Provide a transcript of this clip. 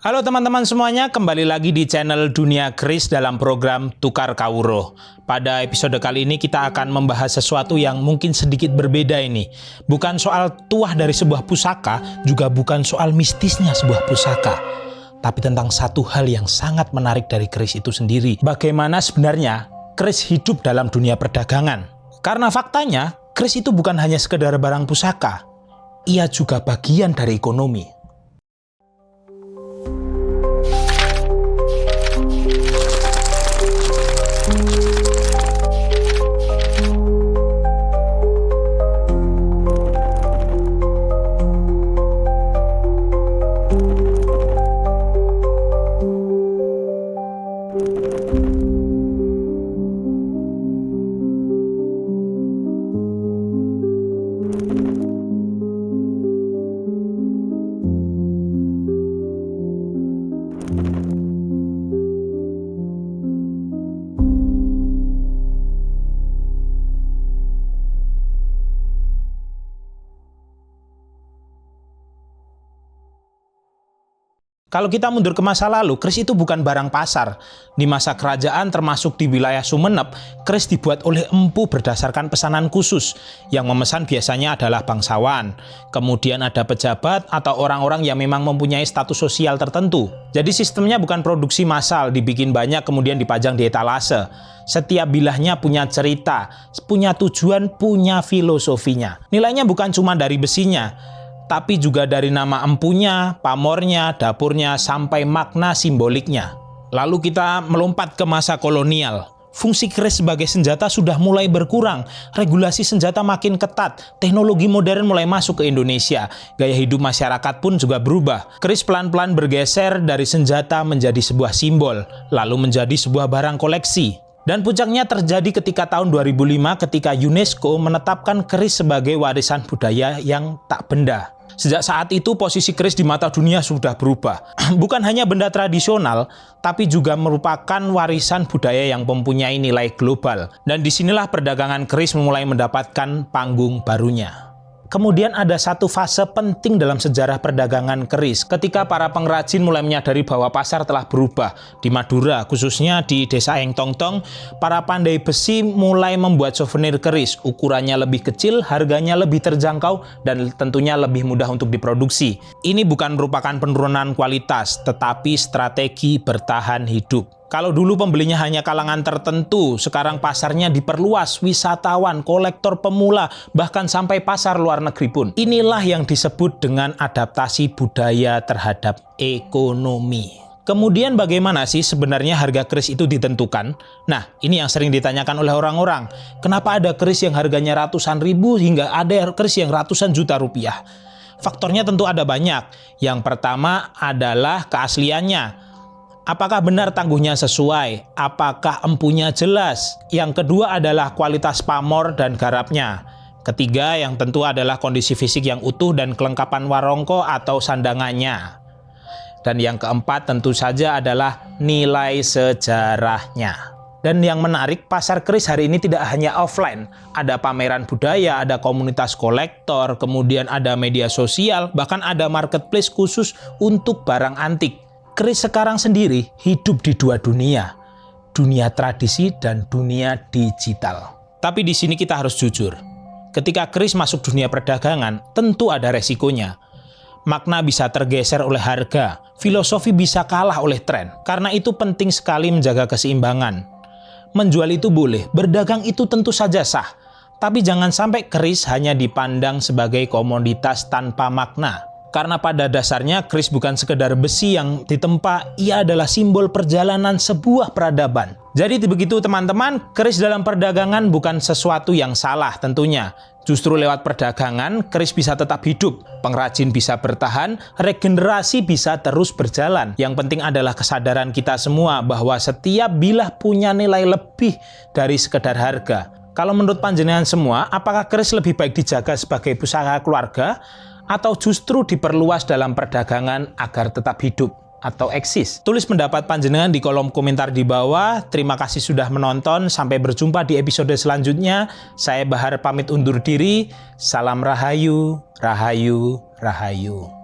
Halo teman-teman semuanya, kembali lagi di channel Dunia Kris dalam program Tukar Kawruh. Pada episode kali ini kita akan membahas sesuatu yang mungkin sedikit berbeda ini. Bukan soal tuah dari sebuah pusaka, juga bukan soal mistisnya sebuah pusaka. Tapi tentang satu hal yang sangat menarik dari kris itu sendiri. Bagaimana sebenarnya kris hidup dalam dunia perdagangan. Karena faktanya, kris itu bukan hanya sekedar barang pusaka. Ia juga bagian dari ekonomi. Kalau kita mundur ke masa lalu, kris itu bukan barang pasar. Di masa kerajaan termasuk di wilayah Sumeneb, kris dibuat oleh empu berdasarkan pesanan khusus. Yang memesan biasanya adalah bangsawan. Kemudian ada pejabat atau orang-orang yang memang mempunyai status sosial tertentu. Jadi sistemnya bukan produksi massal, dibikin banyak kemudian dipajang di etalase. Setiap bilahnya punya cerita, punya tujuan, punya filosofinya. Nilainya bukan cuma dari besinya, tapi juga dari nama empunya, pamornya, dapurnya, sampai makna simboliknya. Lalu kita melompat ke masa kolonial. Fungsi kris sebagai senjata sudah mulai berkurang, regulasi senjata makin ketat, teknologi modern mulai masuk ke Indonesia, gaya hidup masyarakat pun juga berubah. Kris pelan-pelan bergeser dari senjata menjadi sebuah simbol, lalu menjadi sebuah barang koleksi. Dan puncaknya terjadi ketika tahun 2005 ketika UNESCO menetapkan kris sebagai warisan budaya yang tak benda. Sejak saat itu posisi kris di mata dunia sudah berubah. Bukan hanya benda tradisional, tapi juga merupakan warisan budaya yang mempunyai nilai global. Dan disinilah perdagangan kris mulai mendapatkan panggung barunya. Kemudian ada satu fase penting dalam sejarah perdagangan keris ketika para pengrajin mulai menyadari bahwa pasar telah berubah. Di Madura, khususnya di desa Engtongtong, para pandai besi mulai membuat souvenir keris. Ukurannya lebih kecil, harganya lebih terjangkau, dan tentunya lebih mudah untuk diproduksi. Ini bukan merupakan penurunan kualitas, tetapi strategi bertahan hidup. Kalau dulu pembelinya hanya kalangan tertentu, sekarang pasarnya diperluas, wisatawan, kolektor pemula, bahkan sampai pasar luar negeri pun. Inilah yang disebut dengan adaptasi budaya terhadap ekonomi. Kemudian bagaimana sih sebenarnya harga kris itu ditentukan? Nah, ini yang sering ditanyakan oleh orang-orang. Kenapa ada kris yang harganya ratusan ribu hingga ada kris yang ratusan juta rupiah? Faktornya tentu ada banyak. Yang pertama adalah keasliannya. Apakah benar tangguhnya sesuai? Apakah empunya jelas? Yang kedua adalah kualitas pamor dan garapnya. Ketiga yang tentu adalah kondisi fisik yang utuh dan kelengkapan warongko atau sandangannya. Dan yang keempat tentu saja adalah nilai sejarahnya. Dan yang menarik, pasar kris hari ini tidak hanya offline. Ada pameran budaya, ada komunitas kolektor, kemudian ada media sosial, bahkan ada marketplace khusus untuk barang antik. Kris sekarang sendiri hidup di dua dunia tradisi dan dunia digital. Tapi di sini kita harus jujur. Ketika kris masuk dunia perdagangan, tentu ada resikonya. Makna bisa tergeser oleh harga, filosofi bisa kalah oleh tren. Karena itu penting sekali menjaga keseimbangan. Menjual itu boleh, berdagang itu tentu saja sah. Tapi jangan sampai kris hanya dipandang sebagai komoditas tanpa makna. Karena pada dasarnya kris bukan sekedar besi yang ditempa, ia adalah simbol perjalanan sebuah peradaban. Jadi begitu teman-teman, kris dalam perdagangan bukan sesuatu yang salah tentunya. Justru lewat perdagangan, kris bisa tetap hidup, pengrajin bisa bertahan, regenerasi bisa terus berjalan. Yang penting adalah kesadaran kita semua bahwa setiap bilah punya nilai lebih dari sekedar harga. Kalau menurut panjenengan semua, apakah kris lebih baik dijaga sebagai pusaka keluarga, atau justru diperluas dalam perdagangan agar tetap hidup atau eksis? Tulis pendapat panjenengan di kolom komentar di bawah. Terima kasih sudah menonton. Sampai berjumpa di episode selanjutnya. Saya Bahar pamit undur diri. Salam Rahayu, Rahayu, Rahayu.